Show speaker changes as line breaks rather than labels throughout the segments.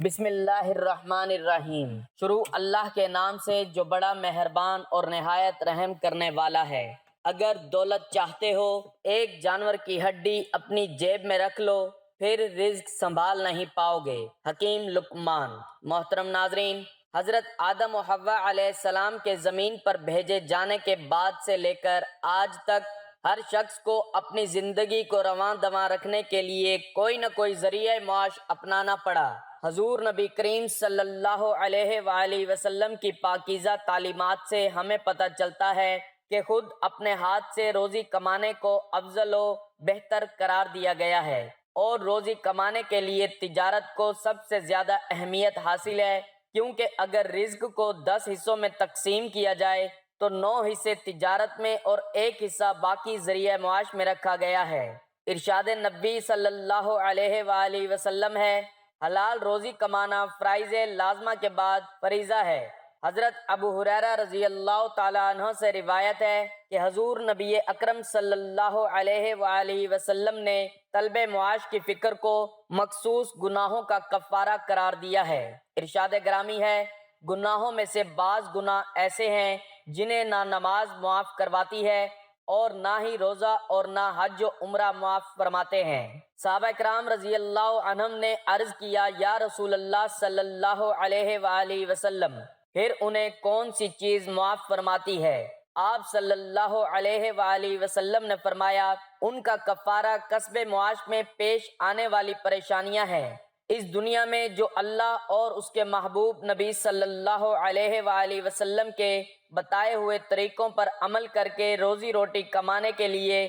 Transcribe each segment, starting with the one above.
بسم اللہ الرحمن الرحیم۔ شروع اللہ کے نام سے جو بڑا مہربان اور نہایت رحم کرنے والا ہے۔ اگر دولت چاہتے ہو، ایک جانور کی ہڈی اپنی جیب میں رکھ لو، پھر رزق سنبھال نہیں پاؤ گے۔ حکیم لقمان۔ محترم ناظرین، حضرت آدم و حوا علیہ السلام کے زمین پر بھیجے جانے کے بعد سے لے کر آج تک ہر شخص کو اپنی زندگی کو رواں دواں رکھنے کے لیے کوئی نہ کوئی ذریعہ معاش اپنانا پڑا۔ حضور نبی کریم صلی اللہ علیہ وآلہ وسلم کی پاکیزہ تعلیمات سے ہمیں پتہ چلتا ہے کہ خود اپنے ہاتھ سے روزی کمانے کو افضل و بہتر قرار دیا گیا ہے، اور روزی کمانے کے لیے تجارت کو سب سے زیادہ اہمیت حاصل ہے، کیونکہ اگر رزق کو 10 حصوں میں تقسیم کیا جائے تو 9 حصے تجارت میں اور 1 حصہ باقی ذریعہ معاش میں رکھا گیا ہے۔ ارشاد نبی صلی اللہ علیہ وآلہ وسلم ہے، حلال روزی کمانا فرائض لازمہ کے بعد فریضہ ہے۔ حضرت ابو ہریرہ رضی اللہ تعالیٰ عنہ سے روایت ہے کہ حضور نبی اکرم صلی اللہ علیہ وآلہ وسلم نے طلب معاش کی فکر کو مخصوص گناہوں کا کفارہ قرار دیا ہے۔ ارشاد گرامی ہے، گناہوں میں سے بعض گناہ ایسے ہیں جنہیں نہ نماز معاف کرواتی ہے اور نہ ہی روزہ اور نہ حج و عمرہ معاف فرماتے ہیں۔ صحابہ کرام رضی اللہ عنہم نے عرض کیا، یا رسول اللہ صلی اللہ علیہ وآلہ وسلم، پھر انہیں کون سی چیز معاف فرماتی ہے؟ آپ صلی اللہ علیہ وآلہ وسلم نے فرمایا، ان کا کفارہ کسب معاش میں پیش آنے والی پریشانیاں ہیں۔ اس دنیا میں جو اللہ اور اس کے محبوب نبی صلی اللہ علیہ وآلہ وسلم کے بتائے ہوئے طریقوں پر عمل کر کے روزی روٹی کمانے کے لیے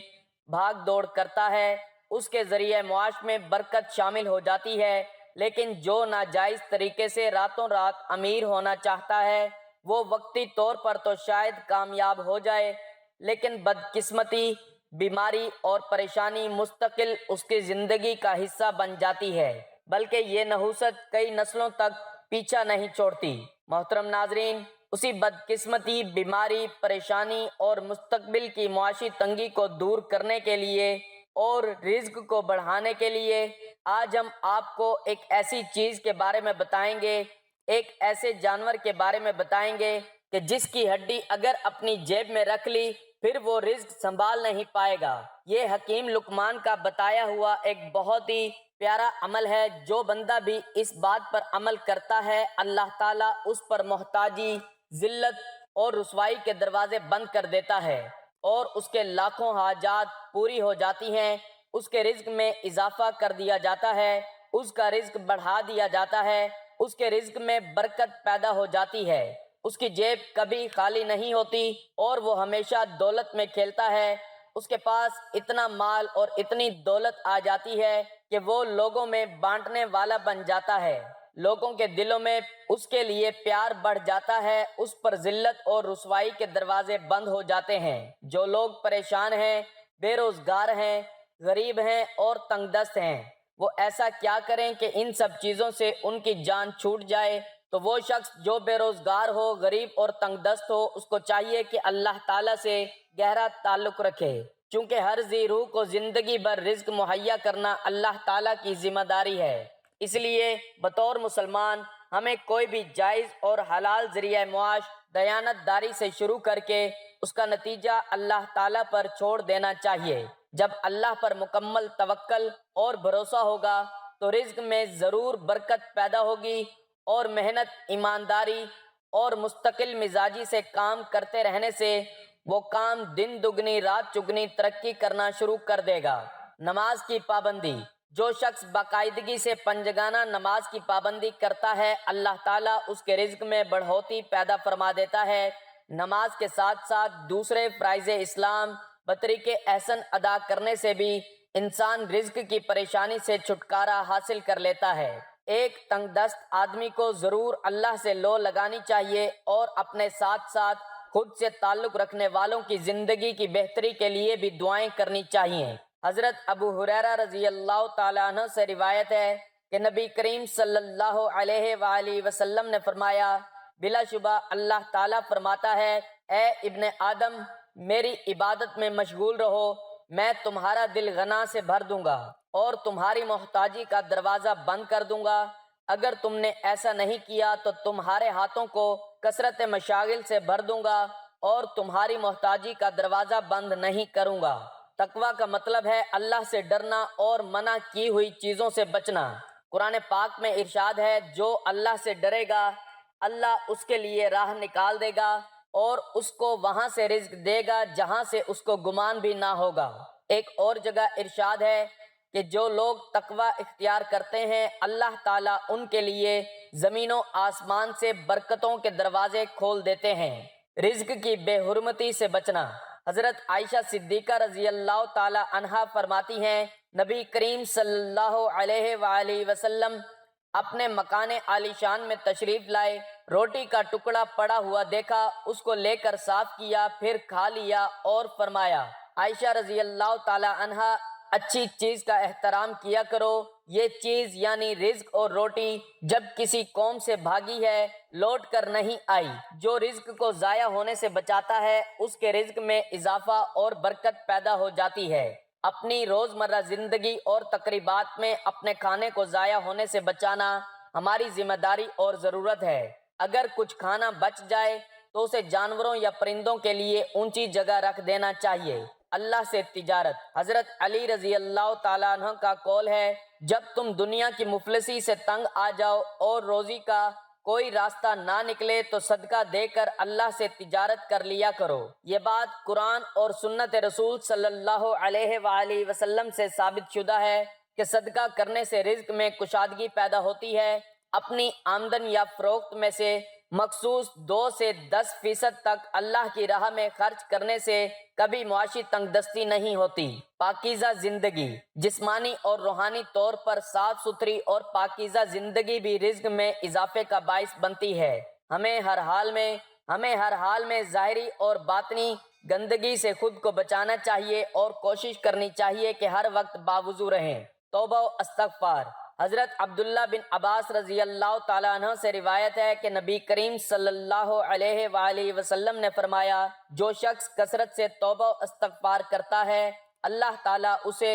بھاگ دوڑ کرتا ہے، اس کے ذریعہ معاش میں برکت شامل ہو جاتی ہے، لیکن جو ناجائز طریقے سے راتوں رات امیر ہونا چاہتا ہے، وہ وقتی طور پر تو شاید کامیاب ہو جائے، لیکن بدقسمتی، بیماری اور پریشانی مستقل اس کی زندگی کا حصہ بن جاتی ہے، بلکہ یہ نحوست کئی نسلوں تک پیچھا نہیں چھوڑتی۔ محترم ناظرین، اسی بدقسمتی، بیماری، پریشانی اور مستقبل کی معاشی تنگی کو دور کرنے کے لیے اور رزق کو بڑھانے کے لیے آج ہم آپ کو ایک ایسی چیز کے بارے میں بتائیں گے، ایک ایسے جانور کے بارے میں بتائیں گے کہ جس کی ہڈی اگر اپنی جیب میں رکھ لی پھر وہ رزق سنبھال نہیں پائے گا۔ یہ حکیم لقمان کا بتایا ہوا ایک بہت ہی پیارا عمل ہے۔ جو بندہ بھی اس بات پر عمل کرتا ہے، اللہ تعالیٰ اس پر محتاجی، ذلت اور رسوائی کے دروازے بند کر دیتا ہے، اور اس کے لاکھوں حاجات پوری ہو جاتی ہیں، اس کے رزق میں اضافہ کر دیا جاتا ہے، اس کا رزق بڑھا دیا جاتا ہے، اس کے رزق میں برکت پیدا ہو جاتی ہے، اس کی جیب کبھی خالی نہیں ہوتی اور وہ ہمیشہ دولت میں کھیلتا ہے۔ اس کے پاس اتنا مال اور اتنی دولت آ جاتی ہے کہ وہ لوگوں میں بانٹنے والا بن جاتا ہے، لوگوں کے دلوں میں اس کے لیے پیار بڑھ جاتا ہے، اس پر ذلت اور رسوائی کے دروازے بند ہو جاتے ہیں۔ جو لوگ پریشان ہیں، بے روزگار ہیں، غریب ہیں اور تنگ دست ہیں، وہ ایسا کیا کریں کہ ان سب چیزوں سے ان کی جان چھوٹ جائے؟ تو وہ شخص جو بے روزگار ہو، غریب اور تنگ دست ہو، اس کو چاہیے کہ اللہ تعالیٰ سے گہرا تعلق رکھے، چونکہ ہر ذی روح کو زندگی بھر رزق مہیا کرنا اللہ تعالیٰ کی ذمہ داری ہے۔ اس لیے بطور مسلمان ہمیں کوئی بھی جائز اور حلال ذریعہ معاش دیانت داری سے شروع کر کے اس کا نتیجہ اللہ تعالیٰ پر چھوڑ دینا چاہیے۔ جب اللہ پر مکمل توکل اور بھروسہ ہوگا تو رزق میں ضرور برکت پیدا ہوگی، اور محنت، ایمانداری اور مستقل مزاجی سے کام کرتے رہنے سے وہ کام دن دگنی رات چگنی ترقی کرنا شروع کر دے گا۔ نماز کی پابندی۔ جو شخص باقاعدگی سے پنجگانہ نماز کی پابندی کرتا ہے، اللہ تعالیٰ اس کے رزق میں بڑھوتری پیدا فرما دیتا ہے۔ نماز کے ساتھ ساتھ دوسرے فرائض اسلام بطریق احسن ادا کرنے سے بھی انسان رزق کی پریشانی سے چھٹکارا حاصل کر لیتا ہے۔ ایک تنگ دست آدمی کو ضرور اللہ سے لو لگانی چاہیے اور اپنے ساتھ ساتھ خود سے تعلق رکھنے والوں کی زندگی کی بہتری کے لیے بھی دعائیں کرنی چاہیے۔ حضرت ابو ہریرہ رضی اللہ تعالیٰ عنہ سے روایت ہے کہ نبی کریم صلی اللہ علیہ وآلہ وسلم نے فرمایا، بلا شبہ اللہ تعالیٰ فرماتا ہے، اے ابن آدم، میری عبادت میں مشغول رہو، میں تمہارا دل غنا سے بھر دوں گا اور تمہاری محتاجی کا دروازہ بند کر دوں گا۔ اگر تم نے ایسا نہیں کیا تو تمہارے ہاتھوں کو کثرت مشاغل سے بھر دوں گا اور تمہاری محتاجی کا دروازہ بند نہیں کروں گا۔ تقویٰ کا مطلب ہے اللہ سے ڈرنا اور منع کی ہوئی چیزوں سے بچنا۔ قرآن پاک میں ارشاد ہے، جو اللہ سے ڈرے گا اللہ اس کے لیے راہ نکال دے گا اور اس کو وہاں سے رزق دے گا جہاں سے اس کو گمان بھی نہ ہوگا۔ ایک اور جگہ ارشاد ہے کہ جو لوگ تقویٰ اختیار کرتے ہیں اللہ تعالیٰ ان کے لیے زمین و آسمان سے برکتوں کے دروازے کھول دیتے ہیں۔ رزق کی بے حرمتی سے بچنا۔ حضرت عائشہ صدیقہ رضی اللہ تعالی عنہا فرماتی ہیں، نبی کریم صلی اللہ علیہ وآلہ وسلم اپنے مکان عالی شان میں تشریف لائے، روٹی کا ٹکڑا پڑا ہوا دیکھا، اس کو لے کر صاف کیا، پھر کھا لیا اور فرمایا، عائشہ رضی اللہ تعالی عنہا اچھی چیز کا احترام کیا کرو۔ یہ چیز یعنی رزق اور روٹی جب کسی قوم سے بھاگی ہے لوٹ کر نہیں آئی۔ جو رزق کو ضائع ہونے سے بچاتا ہے اس کے رزق میں اضافہ اور برکت پیدا ہو جاتی ہے۔ اپنی روزمرہ زندگی اور تقریبات میں اپنے کھانے کو ضائع ہونے سے بچانا ہماری ذمہ داری اور ضرورت ہے۔ اگر کچھ کھانا بچ جائے تو اسے جانوروں یا پرندوں کے لیے اونچی جگہ رکھ دینا چاہیے۔ اللہ سے تجارت۔ حضرت علی رضی اللہ تعالیٰ عنہ کا قول ہے، جب تم دنیا کی مفلسی سے تنگ آ جاؤ اور روزی کا کوئی راستہ نہ نکلے تو صدقہ دے کر اللہ سے تجارت کر لیا کرو۔ یہ بات قرآن اور سنت رسول صلی اللہ علیہ وآلہ وسلم سے ثابت شدہ ہے کہ صدقہ کرنے سے رزق میں کشادگی پیدا ہوتی ہے۔ اپنی آمدن یا فروخت میں سے مخصوص 2 سے 10% تک اللہ کی راہ میں خرچ کرنے سے کبھی معاشی تنگ دستی نہیں ہوتی۔ پاکیزہ زندگی۔ جسمانی اور روحانی طور پر صاف ستھری اور پاکیزہ زندگی بھی رزق میں اضافے کا باعث بنتی ہے۔ ہمیں ہر حال میں ظاہری اور باطنی گندگی سے خود کو بچانا چاہیے اور کوشش کرنی چاہیے کہ ہر وقت باوضو رہیں۔ توبہ و استغفار۔ حضرت عبداللہ بن عباس رضی اللہ تعالیٰ عنہ سے روایت ہے کہ نبی کریم صلی اللہ علیہ وآلہ وسلم نے فرمایا، جو شخص کثرت سے توبہ و استغفار کرتا ہے اللہ تعالیٰ اسے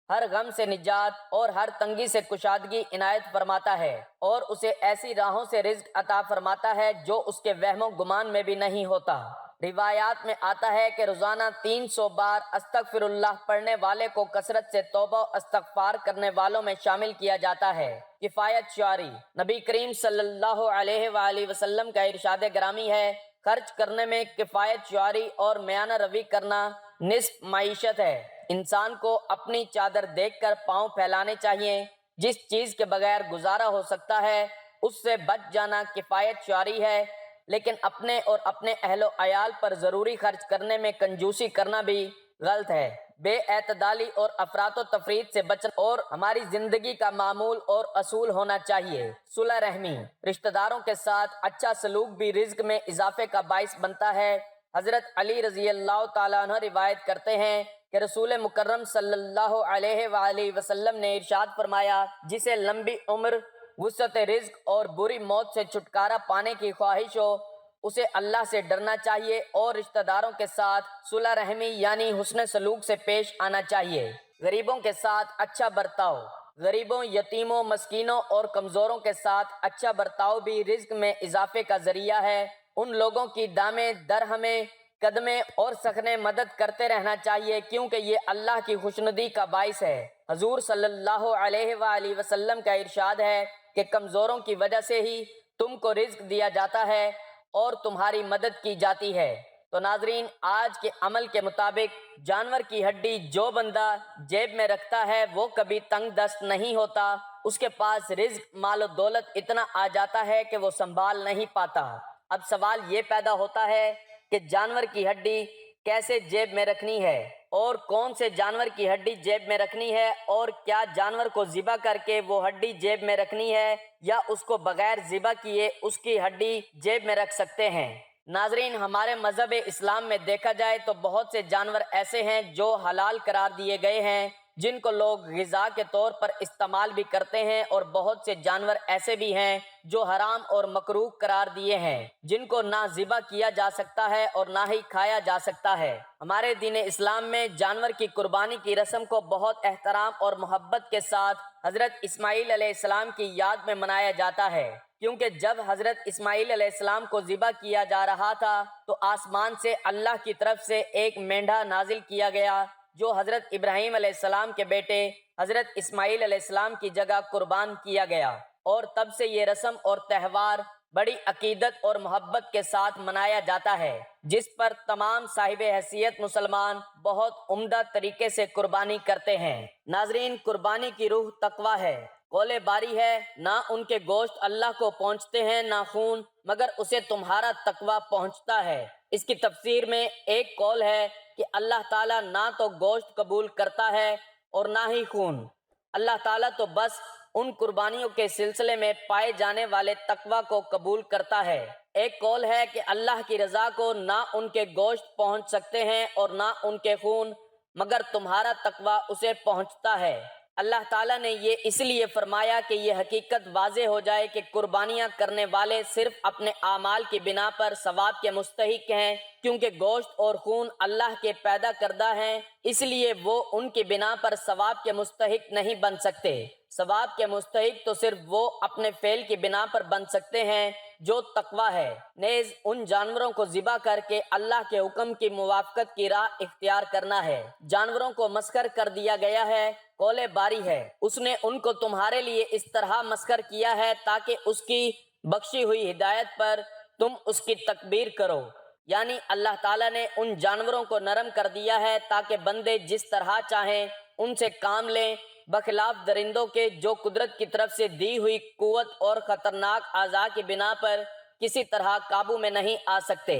ہر غم سے نجات اور ہر تنگی سے کشادگی عنایت فرماتا ہے اور اسے ایسی راہوں سے رزق عطا فرماتا ہے جو اس کے وہم و گمان میں بھی نہیں ہوتا۔ روایات میں آتا ہے کہ روزانہ 300 بار استغفر اللہ پڑھنے والے کو کثرت سے توبہ و استغفار کرنے والوں میں شامل کیا جاتا ہے۔ کفایت شعاری۔ نبی کریم صلی اللہ علیہ وآلہ وسلم کا ارشاد گرامی ہے، خرچ کرنے میں کفایت شعاری اور میانہ روی کرنا نصف معیشت ہے۔ انسان کو اپنی چادر دیکھ کر پاؤں پھیلانے چاہیے۔ جس چیز کے بغیر گزارا ہو سکتا ہے اس سے بچ جانا کفایت شعاری ہے، لیکن اپنے اور اپنے اہل و عیال پر ضروری خرچ کرنے میں کنجوسی کرنا بھی غلط ہے۔ بے اعتدالی اور افراط و تفریط سے بچنا اور ہماری زندگی کا معمول اور اصول ہونا چاہیے۔ صلہ رحمی۔ رشتہ داروں کے ساتھ اچھا سلوک بھی رزق میں اضافے کا باعث بنتا ہے۔ حضرت علی رضی اللہ تعالیٰ عنہ روایت کرتے ہیں کہ رسول مکرم صلی اللہ علیہ وآلہ وسلم نے ارشاد فرمایا، جسے لمبی عمر، وسعت رزق اور بری موت سے چھٹکارا پانے کی خواہش ہو اسے اللہ سے ڈرنا چاہیے اور رشتہ داروں کے ساتھ صلہ رحمی یعنی حسن سلوک سے پیش آنا چاہیے۔ غریبوں کے ساتھ اچھا برتاؤ۔ غریبوں، یتیموں، مسکینوں اور کمزوروں کے ساتھ اچھا برتاؤ بھی رزق میں اضافے کا ذریعہ ہے۔ ان لوگوں کی دامیں درہمیں قدمیں اور سخنیں مدد کرتے رہنا چاہیے کیونکہ یہ اللہ کی خوشنودی کا باعث ہے۔ حضور صلی اللہ علیہ وآلہ وسلم کا ارشاد ہے کہ کمزوروں کی وجہ سے ہی تم کو رزق دیا جاتا ہے اور تمہاری مدد کی جاتی ہے۔ تو ناظرین، آج کے عمل کے مطابق جانور کی ہڈی جو بندہ جیب میں رکھتا ہے وہ کبھی تنگ دست نہیں ہوتا، اس کے پاس رزق، مال و دولت اتنا آ جاتا ہے کہ وہ سنبھال نہیں پاتا۔ اب سوال یہ پیدا ہوتا ہے کہ جانور کی ہڈی کیسے جیب میں رکھنی ہے اور کون سے جانور کی ہڈی جیب میں رکھنی ہے، اور کیا جانور کو ذبح کر کے وہ ہڈی جیب میں رکھنی ہے یا اس کو بغیر ذبح کیے اس کی ہڈی جیب میں رکھ سکتے ہیں۔ ناظرین، ہمارے مذہب اسلام میں دیکھا جائے تو بہت سے جانور ایسے ہیں جو حلال قرار دیے گئے ہیں، جن کو لوگ غذا کے طور پر استعمال بھی کرتے ہیں، اور بہت سے جانور ایسے بھی ہیں جو حرام اور مکروہ قرار دیے ہیں، جن کو نہ ذبح کیا جا سکتا ہے اور نہ ہی کھایا جا سکتا ہے۔ ہمارے دین اسلام میں جانور کی قربانی کی رسم کو بہت احترام اور محبت کے ساتھ حضرت اسماعیل علیہ السلام کی یاد میں منایا جاتا ہے، کیونکہ جب حضرت اسماعیل علیہ السلام کو ذبح کیا جا رہا تھا تو آسمان سے اللہ کی طرف سے ایک مینڈھا نازل کیا گیا جو حضرت ابراہیم علیہ السلام کے بیٹے حضرت اسماعیل علیہ السلام کی جگہ قربان کیا گیا، اور تب سے یہ رسم اور تہوار بڑی عقیدت اور محبت کے ساتھ منایا جاتا ہے، جس پر تمام صاحب حیثیت مسلمان بہت عمدہ طریقے سے قربانی کرتے ہیں۔ ناظرین، قربانی کی روح تقویٰ ہے۔ قول باری ہے، نہ ان کے گوشت اللہ کو پہنچتے ہیں نہ خون، مگر اسے تمہارا تقویٰ پہنچتا ہے۔ اس کی تفسیر میں ایک قول ہے کہ اللہ تعالیٰ نہ تو گوشت قبول کرتا ہے اور نہ ہی خون، اللہ تعالیٰ تو بس ان قربانیوں کے سلسلے میں پائے جانے والے تقویٰ کو قبول کرتا ہے۔ ایک قول ہے کہ اللہ کی رضا کو نہ ان کے گوشت پہنچ سکتے ہیں اور نہ ان کے خون، مگر تمہارا تقویٰ اسے پہنچتا ہے۔ اللہ تعالیٰ نے یہ اس لیے فرمایا کہ یہ حقیقت واضح ہو جائے کہ قربانیاں کرنے والے صرف اپنے اعمال کی بنا پر ثواب کے مستحق ہیں، کیونکہ گوشت اور خون اللہ کے پیدا کردہ ہیں، اس لیے وہ ان کی بنا پر ثواب کے مستحق نہیں بن سکتے۔ ثواب کے مستحق تو صرف وہ اپنے فعل کی بنا پر بن سکتے ہیں جو تقویٰ ہے۔ نیز ان جانوروں کو ذبح کر کے اللہ کے حکم کی موافقت کی راہ اختیار کرنا ہے۔ جانوروں کو مسخر کر دیا گیا ہے۔ قول باری ہے، اس نے ان کو تمہارے لیے اس طرح مسخر کیا ہے تاکہ اس کی بخشی ہوئی ہدایت پر تم اس کی تکبیر کرو، یعنی اللہ تعالیٰ نے ان جانوروں کو نرم کر دیا ہے تاکہ بندے جس طرح چاہیں ان سے کام لیں، بخلاف درندوں کے جو قدرت کی طرف سے دی ہوئی قوت اور خطرناک اعضاء کی بنا پر کسی طرح قابو میں نہیں آ سکتے۔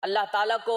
اللہ تعالیٰ کو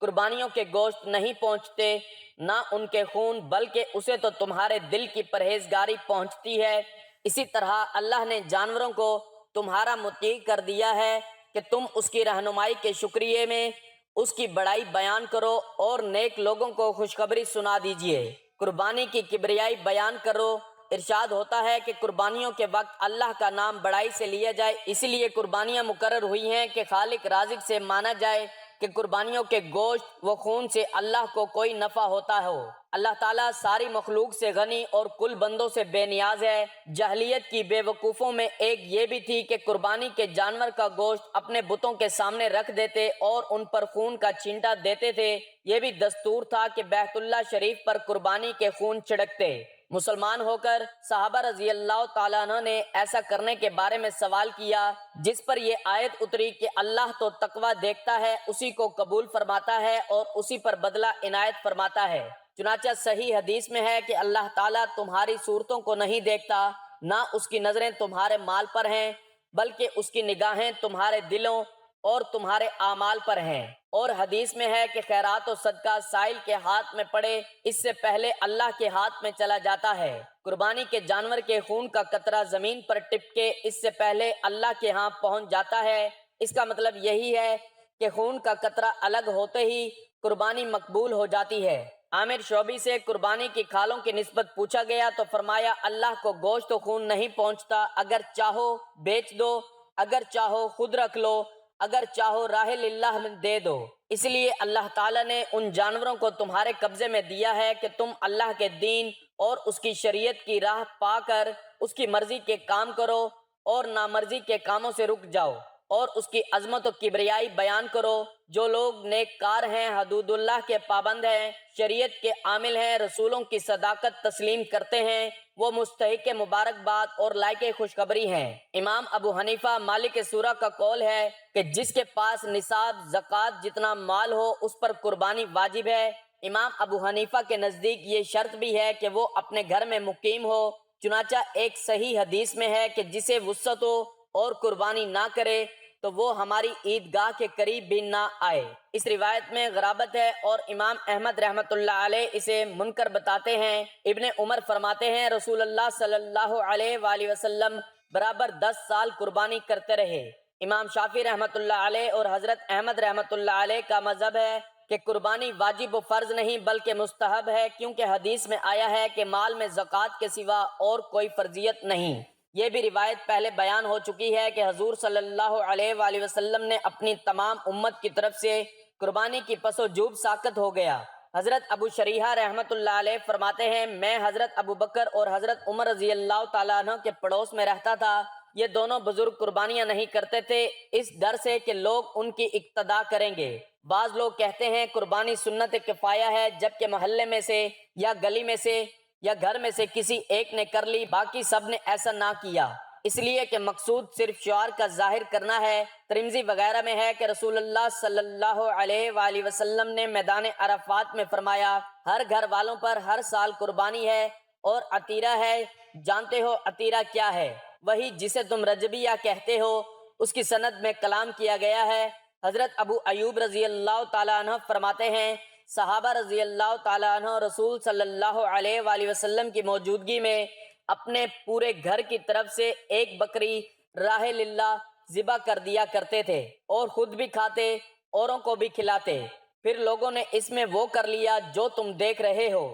قربانیوں کے گوشت نہیں پہنچتے نہ ان کے خون، بلکہ اسے تو تمہارے دل کی پرہیزگاری پہنچتی ہے۔ اسی طرح اللہ نے جانوروں کو تمہارا مطیع کر دیا ہے کہ تم اس کی رہنمائی کے شکریہ میں اس کی بڑائی بیان کرو اور نیک لوگوں کو خوشخبری سنا دیجیے۔ قربانی کی کبریائی بیان کرو۔ ارشاد ہوتا ہے کہ قربانیوں کے وقت اللہ کا نام بڑائی سے لیا جائے، اس لیے قربانیاں مقرر ہوئی ہیں کہ خالق رازق سے مانا جائے کہ قربانیوں کے گوشت و خون سے اللہ کو کوئی نفع ہوتا ہو۔ اللہ تعالیٰ ساری مخلوق سے غنی اور کل بندوں سے بے نیاز ہے۔ جاہلیت کی بے وقوفوں میں ایک یہ بھی تھی کہ قربانی کے جانور کا گوشت اپنے بتوں کے سامنے رکھ دیتے اور ان پر خون کا چھینٹا دیتے تھے۔ یہ بھی دستور تھا کہ بیت اللہ شریف پر قربانی کے خون چھڑکتے۔ مسلمان ہو کر صحابہ رضی اللہ تعالیٰ عنہ نے ایسا کرنے کے بارے میں سوال کیا، جس پر یہ آیت اتری کہ اللہ تو تقویٰ دیکھتا ہے، اسی کو قبول فرماتا ہے اور اسی پر بدلہ عنایت فرماتا ہے۔ چنانچہ صحیح حدیث میں ہے کہ اللہ تعالیٰ تمہاری صورتوں کو نہیں دیکھتا، نہ اس کی نظریں تمہارے مال پر ہیں، بلکہ اس کی نگاہیں تمہارے دلوں اور تمہارے اعمال پر ہیں۔ اور حدیث میں ہے کہ خیرات و صدقہ سائل کے ہاتھ میں پڑے اس سے پہلے اللہ کے ہاتھ میں چلا جاتا ہے۔ قربانی کے جانور کے خون کا قطرہ زمین پر ٹپکے اس سے پہلے اللہ کے ہاں پہنچ جاتا ہے۔ اس کا مطلب یہی ہے کہ خون کا قطرہ الگ ہوتے ہی قربانی مقبول ہو جاتی ہے۔ عامر شعبی سے قربانی کی کھالوں کی نسبت پوچھا گیا تو فرمایا، اللہ کو گوشت و خون نہیں پہنچتا، اگر چاہو بیچ دو، اگر چاہو خود رکھ لو، اگر چاہو راہ اللہ میں دے دو۔ اس لیے اللہ تعالیٰ نے ان جانوروں کو تمہارے قبضے میں دیا ہے کہ تم اللہ کے دین اور اس کی شریعت کی راہ پا کر اس کی مرضی کے کام کرو اور نامرضی کے کاموں سے رک جاؤ، اور اس کی عظمت و کبریائی بیان کرو۔ جو لوگ نیک کار ہیں، حدود اللہ کے پابند ہیں، شریعت کے عامل ہیں، رسولوں کی صداقت تسلیم کرتے ہیں، وہ مستحق مبارکباد اور لائق خوشخبری ہیں۔ امام ابو حنیفہ مالک سورہ کا قول ہے کہ جس کے پاس نصاب زکوٰۃ جتنا مال ہو اس پر قربانی واجب ہے۔ امام ابو حنیفہ کے نزدیک یہ شرط بھی ہے کہ وہ اپنے گھر میں مقیم ہو۔ چنانچہ ایک صحیح حدیث میں ہے کہ جسے وسعت ہو اور قربانی نہ کرے تو وہ ہماری عیدگاہ کے قریب بھی نہ آئے۔ اس روایت میں غرابت ہے اور امام احمد رحمۃ اللہ علیہ اسے منکر بتاتے ہیں۔ ابن عمر فرماتے ہیں، رسول اللہ صلی اللہ علیہ وآلہ وسلم برابر 10 سال قربانی کرتے رہے۔ امام شافعی رحمۃ اللہ علیہ اور حضرت احمد رحمۃ اللہ علیہ کا مذہب ہے کہ قربانی واجب و فرض نہیں بلکہ مستحب ہے، کیونکہ حدیث میں آیا ہے کہ مال میں زکوٰۃ کے سوا اور کوئی فرضیت نہیں۔ یہ بھی روایت پہلے بیان ہو چکی ہے کہ حضور صلی اللہ علیہ وآلہ وسلم نے اپنی تمام امت کی طرف سے قربانی کی پس و جوب ساقط ہو گیا۔ حضرت ابو شریحہ رحمۃ اللہ علیہ فرماتے ہیں، میں حضرت ابو بکر اور حضرت عمر رضی اللہ تعالیٰ عنہ کے پڑوس میں رہتا تھا۔ یہ دونوں بزرگ قربانیاں نہیں کرتے تھے، اس ڈر سے کہ لوگ ان کی اقتدا کریں گے۔ بعض لوگ کہتے ہیں قربانی سنت کفایہ ہے، جبکہ محلے میں سے یا گلی میں سے یا گھر میں سے کسی ایک نے کر لی، باقی سب نے ایسا نہ کیا، اس لیے کہ مقصود صرف شعار کا ظاہر کرنا ہے۔ ترمذی وغیرہ میں ہے کہ رسول اللہ صلی اللہ علیہ وآلہ وسلم نے میدان عرفات میں فرمایا، ہر گھر والوں پر ہر سال قربانی ہے اور عطیرہ ہے۔ جانتے ہو عطیرہ کیا ہے؟ وہی جسے تم رجبیہ کہتے ہو۔ اس کی سند میں کلام کیا گیا ہے۔ حضرت ابو ایوب رضی اللہ تعالیٰ عنہ فرماتے ہیں، صحابہ رضی اللہ تعالیٰ عنہ رسول صلی اللہ علیہ وآلہ وسلم کی موجودگی میں اپنے پورے گھر کی طرف سے ایک بکری راہ للہ ذبح کر دیا کرتے تھے اور خود بھی کھاتے، اوروں کو بھی کھلاتے۔ پھر لوگوں نے اس میں وہ کر لیا جو تم دیکھ رہے ہو۔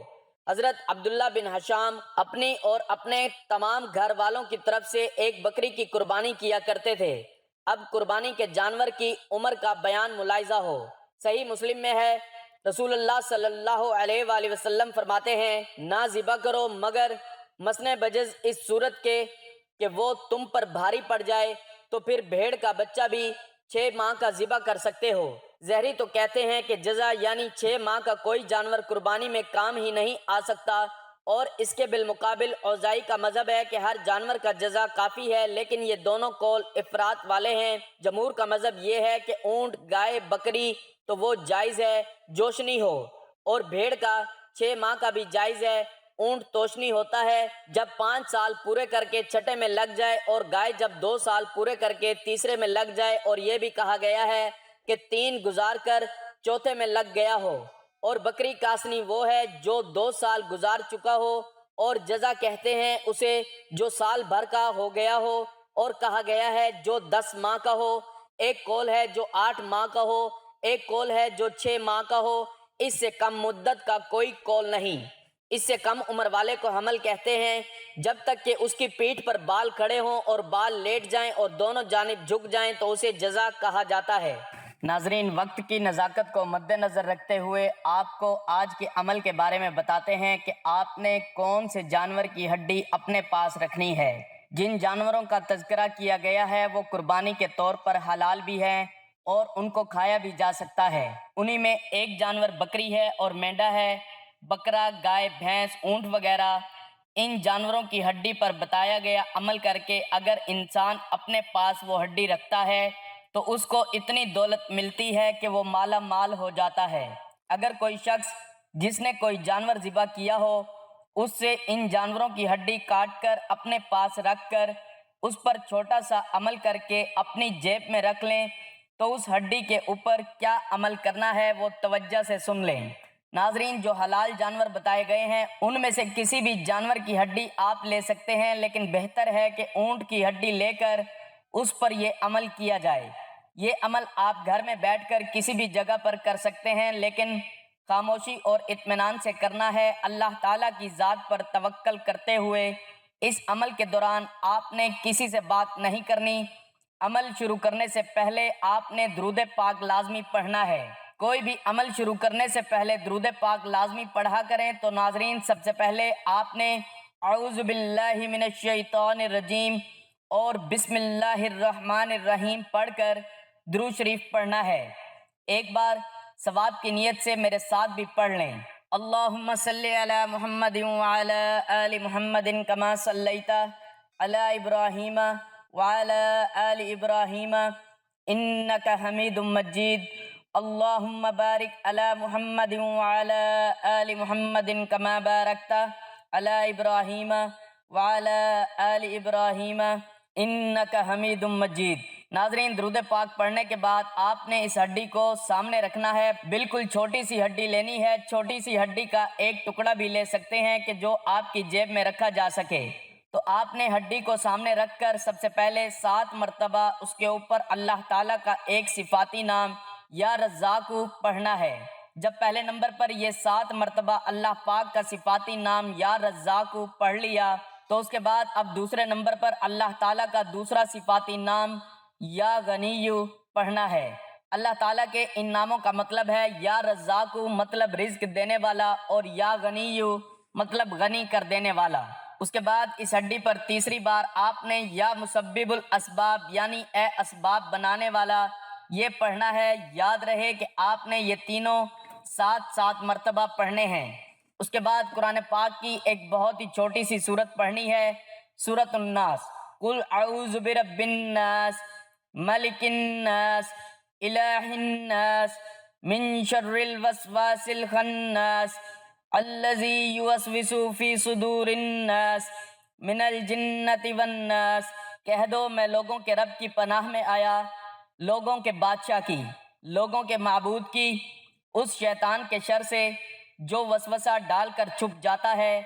حضرت عبداللہ بن حشام اپنی اور اپنے تمام گھر والوں کی طرف سے ایک بکری کی قربانی کیا کرتے تھے۔ اب قربانی کے جانور کی عمر کا بیان ملاحظہ ہو۔ صحیح مسلم میں ہے، رسول اللہ صلی اللہ علیہ وآلہ وسلم فرماتے ہیں، نہ ذبح کرو مگر مثنى بجز اس صورت کے کہ وہ تم پر بھاری پڑ جائے، تو پھر بھیڑ کا بچہ بھی 6 ماہ کا ذبح کر سکتے ہو۔ زہری تو کہتے ہیں کہ جزا یعنی 6 ماہ کا کوئی جانور قربانی میں کام ہی نہیں آ سکتا، اور اس کے بالمقابل اوزاعی کا مذہب ہے کہ ہر جانور کا جزا کافی ہے، لیکن یہ دونوں قول افراط والے ہیں۔ جمہور کا مذہب یہ ہے کہ اونٹ، گائے، بکری تو وہ جائز ہے جوشنی ہو، اور بھیڑ کا 6 ماہ کا بھی جائز ہے۔ اونٹ توشنی ہوتا ہے جب 5 سال پورے کر کے چھٹے میں لگ جائے، اور گائے جب 2 سال پورے کر کے تیسرے میں لگ جائے، اور یہ بھی کہا گیا ہے کہ 3 گزار کر چوتھے میں لگ گیا ہو۔ اور بکری کاسنی وہ ہے جو 2 سال گزار چکا ہو، اور جزا کہتے ہیں اسے جو سال بھر کا ہو گیا ہو، اور کہا گیا ہے جو 10 ماہ کا ہو۔ ایک قول ہے جو 8 ماہ کا ہو، ایک قول ہے جو 6 ماہ کا ہو۔ اس سے کم مدت کا کوئی قول نہیں۔ اس سے کم عمر والے کو حمل کہتے ہیں جب تک کہ اس کی پیٹھ پر بال کھڑے ہوں اور بال لیٹ جائیں اور دونوں جانب جھک جائیں تو اسے جزا کہا جاتا ہے۔ ناظرین، وقت کی نزاکت کو مد نظر رکھتے ہوئے آپ کو آج کے عمل کے بارے میں بتاتے ہیں کہ آپ نے کون سے جانور کی ہڈی اپنے پاس رکھنی ہے۔ جن جانوروں کا تذکرہ کیا گیا ہے وہ قربانی کے طور پر حلال بھی ہیں اور ان کو کھایا بھی جا سکتا ہے۔ انہی میں ایک جانور بکری ہے اور مینڈا ہے۔ بکرا، گائے، بھینس، اونٹ وغیرہ ان جانوروں کی ہڈی پر بتایا گیا عمل کر کے اگر انسان اپنے پاس وہ ہڈی رکھتا ہے تو اس کو اتنی دولت ملتی ہے کہ وہ مالا مال ہو جاتا ہے۔ اگر کوئی شخص جس نے کوئی جانور ذبح کیا ہو اس سے ان جانوروں کی ہڈی کاٹ کر اپنے پاس رکھ کر اس پر چھوٹا سا عمل کر کے اپنی جیب میں رکھ لیں تو اس ہڈی کے اوپر کیا عمل کرنا ہے وہ توجہ سے سن لیں۔ ناظرین، جو حلال جانور بتائے گئے ہیں ان میں سے کسی بھی جانور کی ہڈی آپ لے سکتے ہیں، لیکن بہتر ہے کہ اونٹ کی ہڈی لے کر اس پر یہ عمل کیا جائے۔ یہ عمل آپ گھر میں بیٹھ کر کسی بھی جگہ پر کر سکتے ہیں، لیکن خاموشی اور اطمینان سے کرنا ہے، اللہ تعالیٰ کی ذات پر توکل کرتے ہوئے۔ اس عمل کے دوران آپ نے کسی سے بات نہیں کرنی۔ عمل شروع کرنے سے پہلے آپ نے درود پاک لازمی پڑھنا ہے۔ کوئی بھی عمل شروع کرنے سے پہلے درود پاک لازمی پڑھا کریں۔ تو ناظرین، سب سے پہلے آپ نے اعوذ باللہ من الشیطان الرجیم اور بسم اللہ الرحمن الرحیم پڑھ کر درود شریف پڑھنا ہے۔ ایک بار ثواب کی نیت سے میرے ساتھ بھی پڑھ لیں۔ اللہم صلی علی محمد وعلی آل محمد کما صلیت علی ابراہیم وعلی آل ابراہیم انک حمید مجید۔ اللہم بارک علی محمد وعلی آل محمد کما بارکت علی ابراہیم وعلی آل ابراہیم انک حمید مجید۔ ناظرین، درود پاک پڑھنے کے بعد آپ نے اس ہڈی کو سامنے رکھنا ہے۔ بالکل چھوٹی سی ہڈی لینی ہے۔ چھوٹی سی ہڈی کا ایک ٹکڑا بھی لے سکتے ہیں کہ جو آپ کی جیب میں رکھا جا سکے۔ تو آپ نے ہڈی کو سامنے رکھ کر سب سے پہلے 7 مرتبہ اس کے اوپر اللہ تعالیٰ کا ایک صفاتی نام یا رزاق پڑھنا ہے۔ جب پہلے نمبر پر یہ 7 مرتبہ اللہ پاک کا صفاتی نام یا رزاق پڑھ لیا تو اس کے بعد اب دوسرے نمبر پر اللہ تعالیٰ کا دوسرا صفاتی نام یا غنی پڑھنا ہے۔ اللہ تعالیٰ کے ان ناموں کا مطلب ہے یا رزاق مطلب رزق دینے والا اور یا غنی مطلب غنی کر دینے والا۔ اس کے بعد اس ہڈی پر تیسری بار آپ نے یا مسبب الاسباب یعنی اے اسباب بنانے والا یہ پڑھنا ہے۔ یاد رہے کہ آپ نے یہ تینوں 7 مرتبہ پڑھنے ہیں۔ اس کے بعد قرآن پاک کی ایک بہت ہی چھوٹی سی سورت پڑھنی ہے، سورۃ الناس۔ قل اعوذ برب الناس ملک الناس الہ الناس من شر الوسواس الخناس الذی یوسوس فی صدور الناس من الجنۃ والناس۔ کہہ دو میں لوگوں کے رب کی پناہ میں آیا، لوگوں کے بادشاہ کی، لوگوں کے معبود کی، اس شیطان کے شر سے جو وسوسہ ڈال کر چھپ جاتا ہے،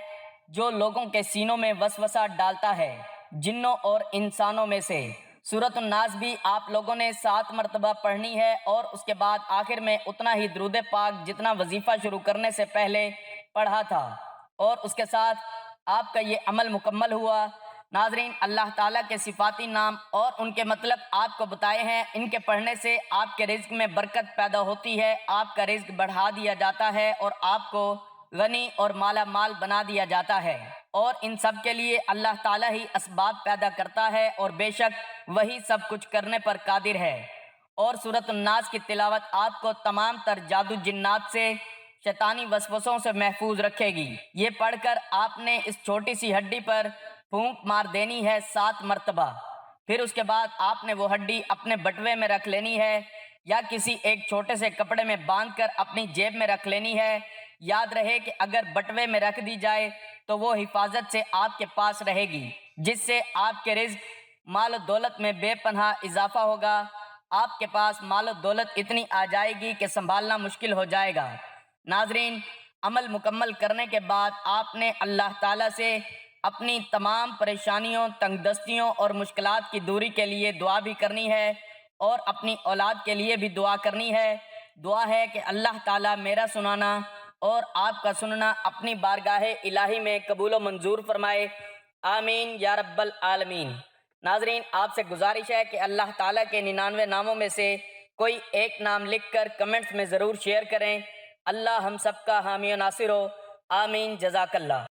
جو لوگوں کے سینوں میں وسوسہ ڈالتا ہے جنوں اور انسانوں میں سے۔ سورۃ الناس بھی آپ لوگوں نے 7 مرتبہ پڑھنی ہے اور اس کے بعد آخر میں اتنا ہی درود پاک جتنا وظیفہ شروع کرنے سے پہلے پڑھا تھا، اور اس کے ساتھ آپ کا یہ عمل مکمل ہوا۔ ناظرین، اللہ تعالیٰ کے صفاتی نام اور ان کے مطلب آپ کو بتائے ہیں۔ ان کے پڑھنے سے آپ کے رزق میں برکت پیدا ہوتی ہے، آپ کا رزق بڑھا دیا جاتا ہے اور آپ کو غنی اور مالا مال بنا دیا جاتا ہے، اور ان سب کے لیے اللہ تعالیٰ ہی اسباب پیدا کرتا ہے اور بے شک وہی سب کچھ کرنے پر قادر ہے۔ اور سورۃ الناس کی تلاوت آپ کو تمام تر جادو جنات سے، شیطانی وسوسوں سے محفوظ رکھے گی۔ یہ پڑھ کر آپ نے اس چھوٹی سی ہڈی پر پھونک مار دینی ہے 7 مرتبہ۔ پھر اس کے بعد آپ نے وہ ہڈی اپنے بٹوے میں رکھ لینی ہے یا کسی ایک چھوٹے سے کپڑے میں باندھ کر اپنی جیب میں رکھ لینی ہے۔ یاد رہے کہ اگر بٹوے میں رکھ دی جائے تو وہ حفاظت سے آپ کے پاس رہے گی، جس سے آپ کے رزق، مال و دولت میں بے پناہ اضافہ ہوگا۔ آپ کے پاس مال و دولت اتنی آ جائے گی کہ سنبھالنا مشکل ہو جائے گا۔ ناظرین، عمل مکمل کرنے کے بعد آپ نے اللہ تعالیٰ سے اپنی تمام پریشانیوں، تنگ دستیوں اور مشکلات کی دوری کے لیے دعا بھی کرنی ہے اور اپنی اولاد کے لیے بھی دعا کرنی ہے۔ دعا ہے کہ اللہ تعالیٰ میرا سنانا اور آپ کا سننا اپنی بارگاہ الہی میں قبول و منظور فرمائے، آمین یا رب العالمین۔ ناظرین، آپ سے گزارش ہے کہ اللہ تعالیٰ کے 99 ناموں میں سے کوئی ایک نام لکھ کر کمنٹس میں ضرور شیئر کریں۔ اللہ ہم سب کا حامی و ناصر ہو، آمین، جزاک اللہ۔